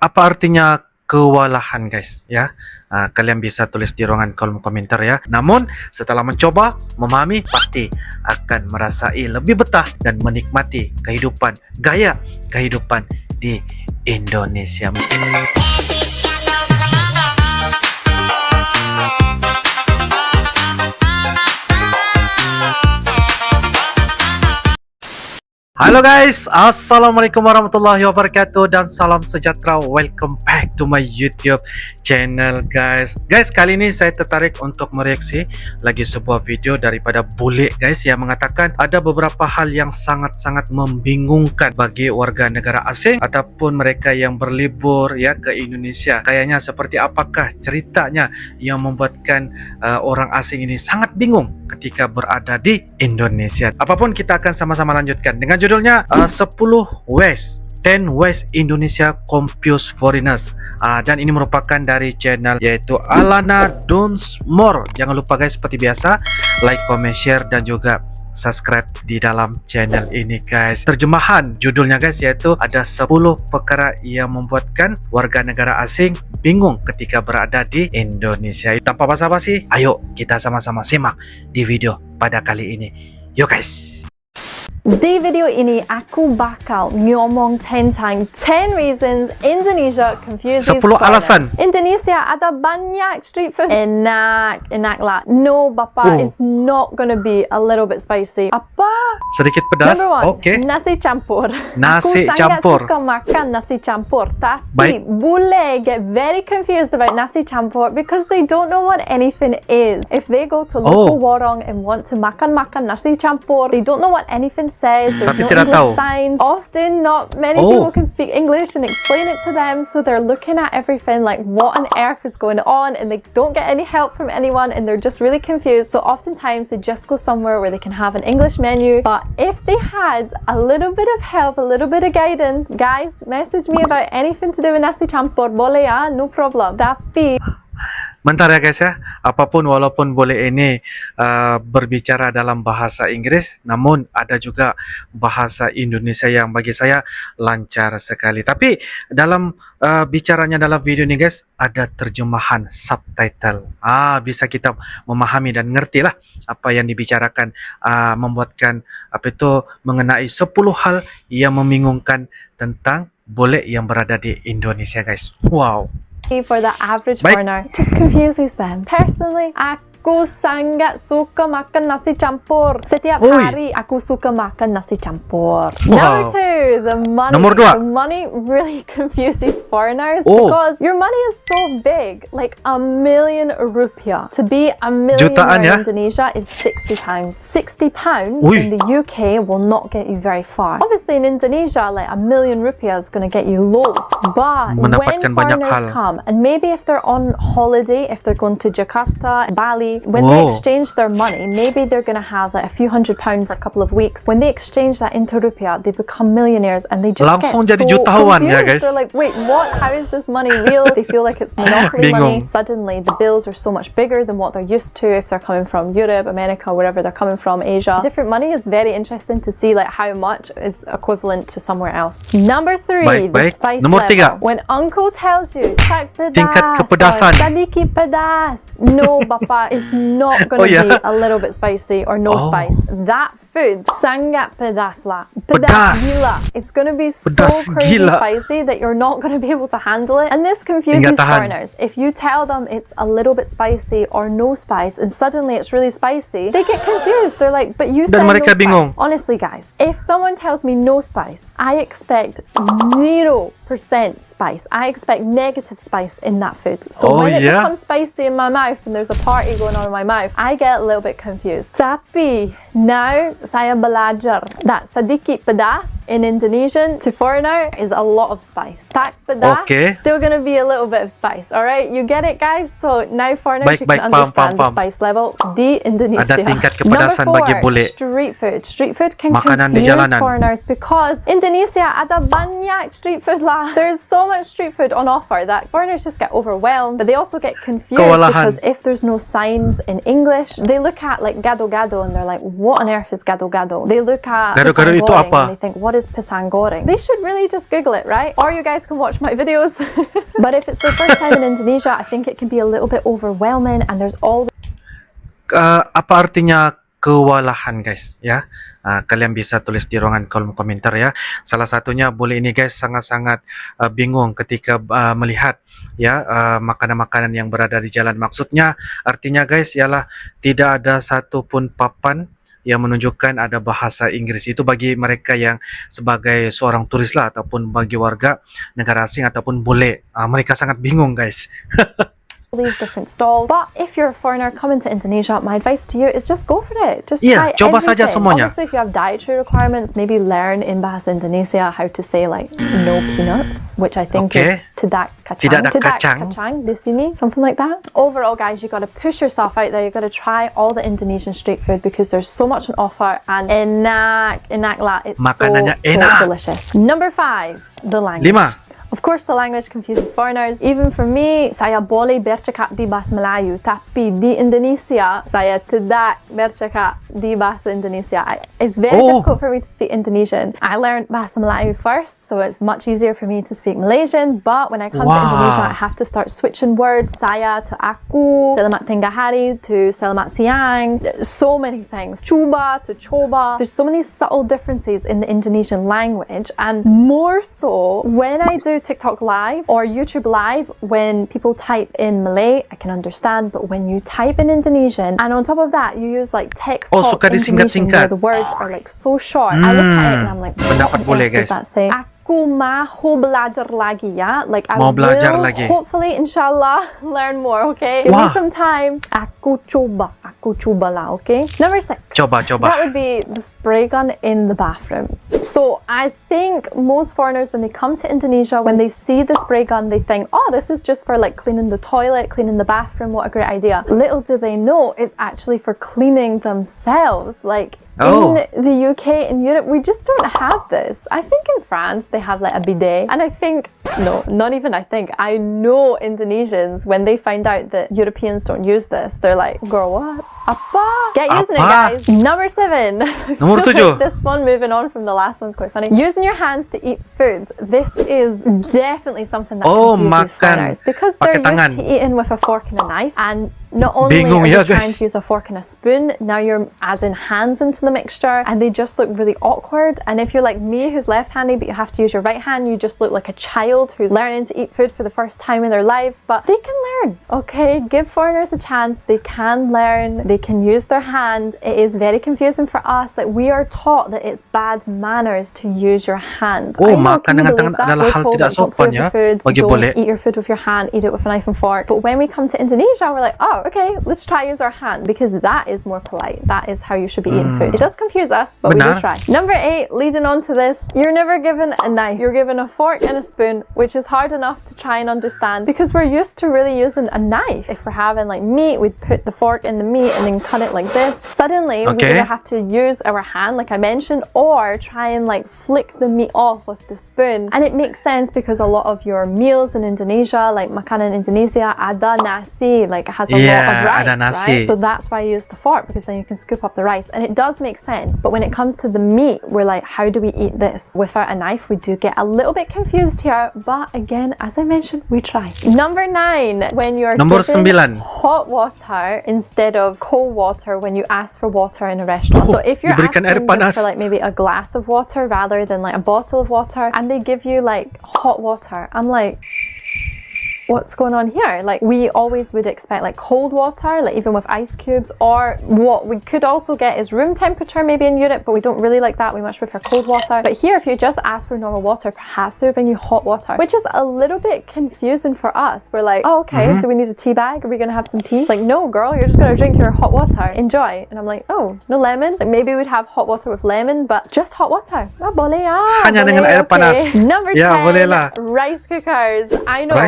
Apa artinya kewalahan guys ya? Kalian bisa tulis di ruangan kolom komentar ya. Namun setelah mencoba, memahami, pasti akan merasai lebih betah dan menikmati gaya kehidupan di Indonesia. Halo guys, assalamualaikum warahmatullahi wabarakatuh dan salam sejahtera. Welcome back to my YouTube channel guys. Guys, kali ini saya tertarik untuk mereaksi lagi sebuah video daripada Bule guys, yang mengatakan ada beberapa hal yang sangat-sangat membingungkan bagi warga negara asing ataupun mereka yang berlibur ya ke Indonesia. Kayaknya seperti apakah ceritanya yang membuatkan orang asing ini sangat bingung ketika berada di Indonesia. Apapun, kita akan sama-sama lanjutkan dengan judulnya 10 Ways Indonesia Confuse Foreigners, dan ini merupakan dari channel yaitu Alana Dunsmore. Jangan lupa guys, seperti biasa like, comment, share dan juga subscribe di dalam channel ini guys. Terjemahan judulnya guys yaitu ada 10 perkara yang membuatkan warga negara asing bingung ketika berada di Indonesia. Tanpa basa-basi, ayo kita sama-sama simak di video pada kali ini. Yuk guys. Di video ini aku bakal ngomong tentang 10 reasons Indonesia confuses 10 alasan. Indonesia ada banyak street food. Enak lah. No bapa, it's not gonna be a little bit spicy. Apa? Sedikit pedas. Number 1, okay. Nasi campur. Nasi aku campur. sangat suka makan nasi campur, tapi Baik. Bule get very confused about nasi campur because they don't know what anything is. If they go to local warung and want to makan nasi campur, they don't know what anything says. There's Tapi no tidak English tahu. signs. Often not many people can speak English and explain it to them, so they're looking at everything like what on earth is going on, and they don't get any help from anyone, and they're just really confused. So oftentimes they just go somewhere where they can have an English menu. But if they had a little bit of help, a little bit of guidance, guys, message me about anything to do with nasi campur, boleh ya, no problem. Tapi Bentar ya guys ya, apapun walaupun boleh ini berbicara dalam bahasa Inggris, namun ada juga bahasa Indonesia yang bagi saya lancar sekali. Tapi dalam bicaranya dalam video ini guys, ada terjemahan subtitle. Bisa kita memahami dan ngerti lah apa yang dibicarakan, membuatkan mengenai 10 hal yang membingungkan tentang bule yang berada di Indonesia guys. Wow. for the average foreigner, just confuses them. Personally, aku sangat suka makan nasi campur. Setiap hari aku suka makan nasi campur. Number 2, the money. Nomor 2. The money really confuses foreigners because your money is so big, like ₦1,000,000. To be ₦1,000,000 in Indonesia is 60 pounds. 60 pounds in the UK will not get you very far. Obviously in Indonesia, like ₦1,000,000 is going to get you loads. But when foreigners come, and maybe if they're on holiday, if they're going to Jakarta, Bali, when they exchange their money, maybe they're going to have like a few £100 for a couple of weeks. When they exchange that into rupiah, they become millionaires and they just langsung get jadi so jutawan confused. ya guys. They're like, wait, what? How is this money real? They feel like it's monopoly money. Suddenly the bills are so much bigger than what they're used to if they're coming from Europe, America, wherever they're coming from, Asia. Different money is very interesting to see like how much is equivalent to somewhere else. Number 3, the spice Nomor level. 3. When uncle tells you tingkat kepedasan, sedikit pedas. No, bapa, it's not going to be a little bit spicy or no spice. That food sangat pedas lah. Pedas gila. It's going to be so crazy spicy that you're not going to be able to handle it. And this confuses foreigners. If you tell them it's a little bit spicy or no spice and suddenly it's really spicy, they get confused. They're like, but you said no spice. Honestly guys, if someone tells me no spice, I expect 0% spice. I expect negative spice in that food. So when it becomes spicy in my mouth and there's a party going on in my mouth, I get a little bit confused. Tapi now saya belajar that sedikit pedas in Indonesian to foreigner is a lot of spice. Tak pedas, still gonna be a little bit of spice. Alright, you get it guys? So now foreigners you can understand the spice level di Indonesia. Ada tingkat kepedasan bagi bule. Street food. Street food can confuse foreigners because Indonesia ada banyak street food lah. There's so much street food on offer that foreigners just get overwhelmed, but they also get confused because if there's no sign names in English, they look at like gado-gado and they're like, what on earth is gado-gado? They look at Gado-gado pisang itu goreng apa? and they think, what is pisang goreng? They should really just Google it, right? Or you guys can watch my videos. But if it's their first time in Indonesia, I think it can be a little bit overwhelming, and there's always Apa artinya kewalahan, guys? Ya, kalian bisa tulis di ruangan kolom komentar ya. Salah satunya Bule ini, guys, sangat-sangat bingung ketika melihat ya makanan-makanan yang berada di jalan. Maksudnya, artinya, guys, ialah tidak ada satupun papan yang menunjukkan ada bahasa Inggris. Itu bagi mereka yang sebagai seorang turis lah, ataupun bagi warga negara asing ataupun bule. Mereka sangat bingung, guys. these different stalls. But if you're a foreigner coming to Indonesia, my advice to you is just go for it. Just try coba saja everything. semuanya. Obviously, if you have dietary requirements, maybe learn in Bahasa Indonesia how to say like no peanuts, which I think is tidak kacang. Tidak ada kacang. Di sini, something like that. Overall, guys, you got to push yourself out there. You got to try all the Indonesian street food because there's so much on offer, and enak lah. It's Makanannya so delicious. Number 5, the language. 5. Of course, the language confuses foreigners. Even for me, saya boleh bercakap di bahasa Melayu, tapi di Indonesia, saya tidak bercakap di bahasa Indonesia. It's very difficult for me to speak Indonesian. I learned bahasa Melayu first, so it's much easier for me to speak Malaysian. But when I come to Indonesia, I have to start switching words. Saya to aku, selamat tengah hari to selamat siang. So many things. Cuba to coba. There's so many subtle differences in the Indonesian language, and more so when I do TikTok live or YouTube live, when people type in Malay, I can understand, but when you type in Indonesian and on top of that you use like text talk Indonesian where the words are like so short, I look at it and I'm like, what on earth does that say? Aku mau belajar lagi ya. Like I will hopefully inshallah learn more, okay? Give me some time. Aku coba lah, okay? Number 6. Coba. That would be the spray gun in the bathroom. So I think most foreigners, when they come to Indonesia, when they see the spray gun, they think, oh, this is just for like cleaning the toilet, cleaning the bathroom. What a great idea. Little do they know, it's actually for cleaning themselves. Like in the UK and Europe, we just don't have this. I think in France they have like a bidet, and I think, no, not even I think, I know Indonesians, when they find out that Europeans don't use this, they're like, girl, what? Apa? Get using it, guys. Number 7. Nomor 7. This one, moving on from the last one's quite funny. Using your hands to eat food. This is definitely something that confuses foreigners, because they're used to eating with a fork and a knife, and not only are you trying to use a fork and a spoon, now you're adding hands into the mixture, and they just look really awkward. And if you're like me, who's left-handed, but you have to use your right hand, you just look like a child who's learning to eat food for the first time in their lives. But they can learn, okay? Give foreigners a chance. They can learn. They can use their hand. It is very confusing for us that we are taught that it's bad manners to use your hand. Makan dengan tangan adalah hal tidak sopan ya bagi bule. Eat your food with your hand, eat it with a knife and fork. But when we come to Indonesia, we're like, oh, okay, let's try use our hand, because that is more polite. That is how you should be eating food. It does confuse us, but we do try. Number 8, leading on to this, you're never given a knife. You're given a fork and a spoon, which is hard enough to try and understand, because we're used to really using a knife. If we're having like meat, we'd put the fork in the meat and then cut it like this. Suddenly, we either have to use our hand, like I mentioned, or try and like flick the meat off with the spoon. And it makes sense because a lot of your meals in Indonesia, like makanan Indonesia, ada nasi, like it has a lot of rice, right? So that's why I use the fork, because then you can scoop up the rice, and it does make sense. But when it comes to the meat, we're like, how do we eat this without a knife? We do get a little bit confused here, but again, as I mentioned, we try. Number 9, when you're given hot water instead of cold water when you ask for water in a restaurant. So if you're asking just for like maybe a glass of water rather than like a bottle of water, and they give you like hot water, I'm like, what's going on here? Like, we always would expect like cold water, like even with ice cubes, or what we could also get is room temperature maybe in Europe, but we don't really like that. We much prefer cold water. But here, if you just ask for normal water, perhaps they would bring you hot water, which is a little bit confusing for us. We're like, oh, okay, do we need a tea bag? Are we gonna have some tea? Like, no, girl, you're just gonna drink your hot water. Enjoy. And I'm like, oh, no lemon? Like, maybe we'd have hot water with lemon, but just hot water. Hanya dengan air panas. Number 10, rice cookers. I know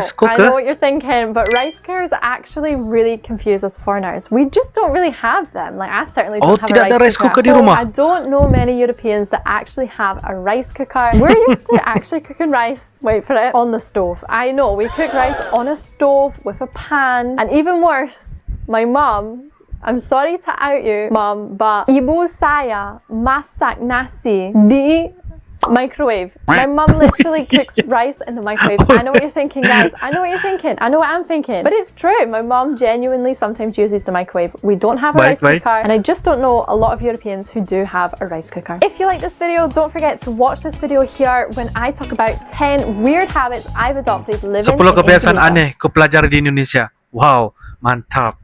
what you're thinking, but rice cookers actually really confuse us foreigners. We just don't really have them. Like, I certainly don't have a rice cooker at home. I don't know many Europeans that actually have a rice cooker. We're used to actually cooking rice, wait for it, on the stove. I know, we cook rice on a stove with a pan, and even worse, my mom, I'm sorry to out you, mom, but ibu saya masak nasi di microwave. My mom literally cooks rice in the microwave. I know what you're thinking, guys. I know what you're thinking. I know what I'm thinking. But it's true. My mom genuinely sometimes uses the microwave. We don't have a rice cooker, and I just don't know a lot of Europeans who do have a rice cooker. If you like this video, don't forget to watch this video here when I talk about 10 weird habits I've adopted living 10 kebiasaan aneh ku pelajari di Indonesia. Wow, mantap.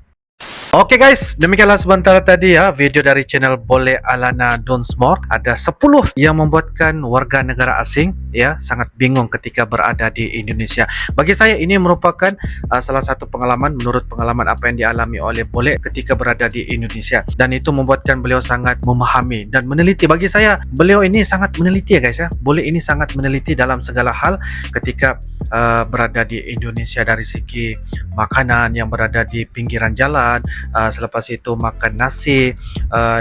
Oke guys, demikianlah sebentar tadi ya video dari channel Bule Alana Donsmore. Ada 10 yang membuatkan warga negara asing ya sangat bingung ketika berada di Indonesia. Bagi saya ini merupakan salah satu pengalaman menurut pengalaman apa yang dialami oleh Bule ketika berada di Indonesia, dan itu membuatkan beliau sangat memahami dan meneliti. Bagi saya beliau ini sangat meneliti ya guys ya. Bule ini sangat meneliti dalam segala hal ketika berada di Indonesia, dari segi makanan yang berada di pinggiran jalan, selepas itu makan nasi,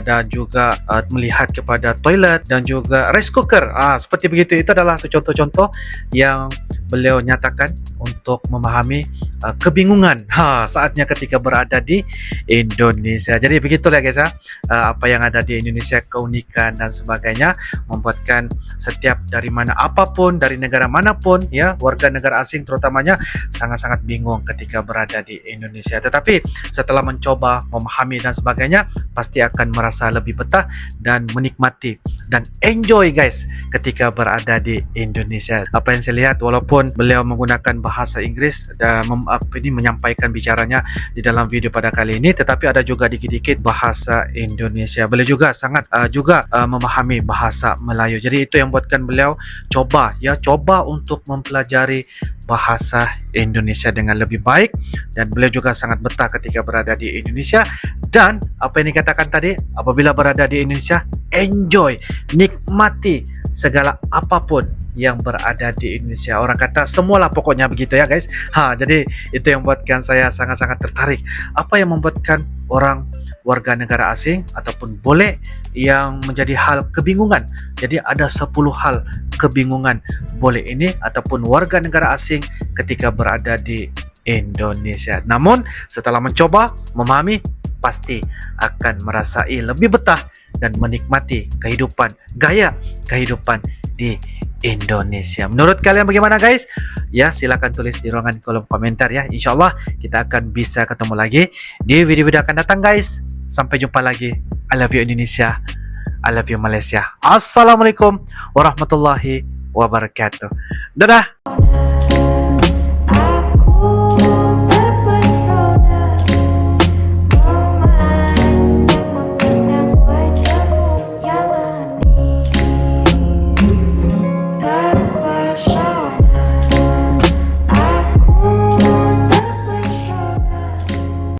dan juga melihat kepada toilet dan juga rice cooker. Seperti begitu, itu adalah contoh-contoh yang beliau nyatakan untuk memahami kebingungan saatnya ketika berada di Indonesia. Jadi begitulah guys ya, apa yang ada di Indonesia, keunikan dan sebagainya, membuatkan setiap dari mana apapun, dari negara manapun ya, warga negara asing terutamanya sangat-sangat bingung ketika berada di Indonesia. Tetapi setelah mencoba memahami dan sebagainya, pasti akan merasa lebih betah dan menikmati dan enjoy guys ketika berada di Indonesia. Apa yang saya lihat, walaupun beliau menggunakan bahasa Inggris dan menyampaikan bicaranya di dalam video pada kali ini, tetapi ada juga dikit-dikit bahasa Indonesia. Beliau juga sangat memahami bahasa Melayu. Jadi itu yang buatkan beliau coba untuk mempelajari bahasa Indonesia dengan lebih baik, dan beliau juga sangat betah ketika berada di Indonesia. Dan apa yang dikatakan tadi, apabila berada di Indonesia, enjoy, nikmati segala apapun yang berada di Indonesia. Orang kata semualah pokoknya begitu ya guys. Jadi itu yang buatkan saya sangat-sangat tertarik. Apa yang membuatkan orang warga negara asing ataupun Bule yang menjadi hal kebingungan. Jadi ada 10 hal kebingungan Bule ini ataupun warga negara asing ketika berada di Indonesia. Namun setelah mencoba memahami, pasti akan merasai lebih betah dan menikmati gaya kehidupan di Indonesia. Menurut kalian bagaimana guys? Ya, silakan tulis di ruangan kolom komentar ya. Insyaallah kita akan bisa ketemu lagi di video-video akan datang guys. Sampai jumpa lagi. I love you Indonesia. I love you Malaysia. Assalamualaikum warahmatullahi wabarakatuh. Dadah.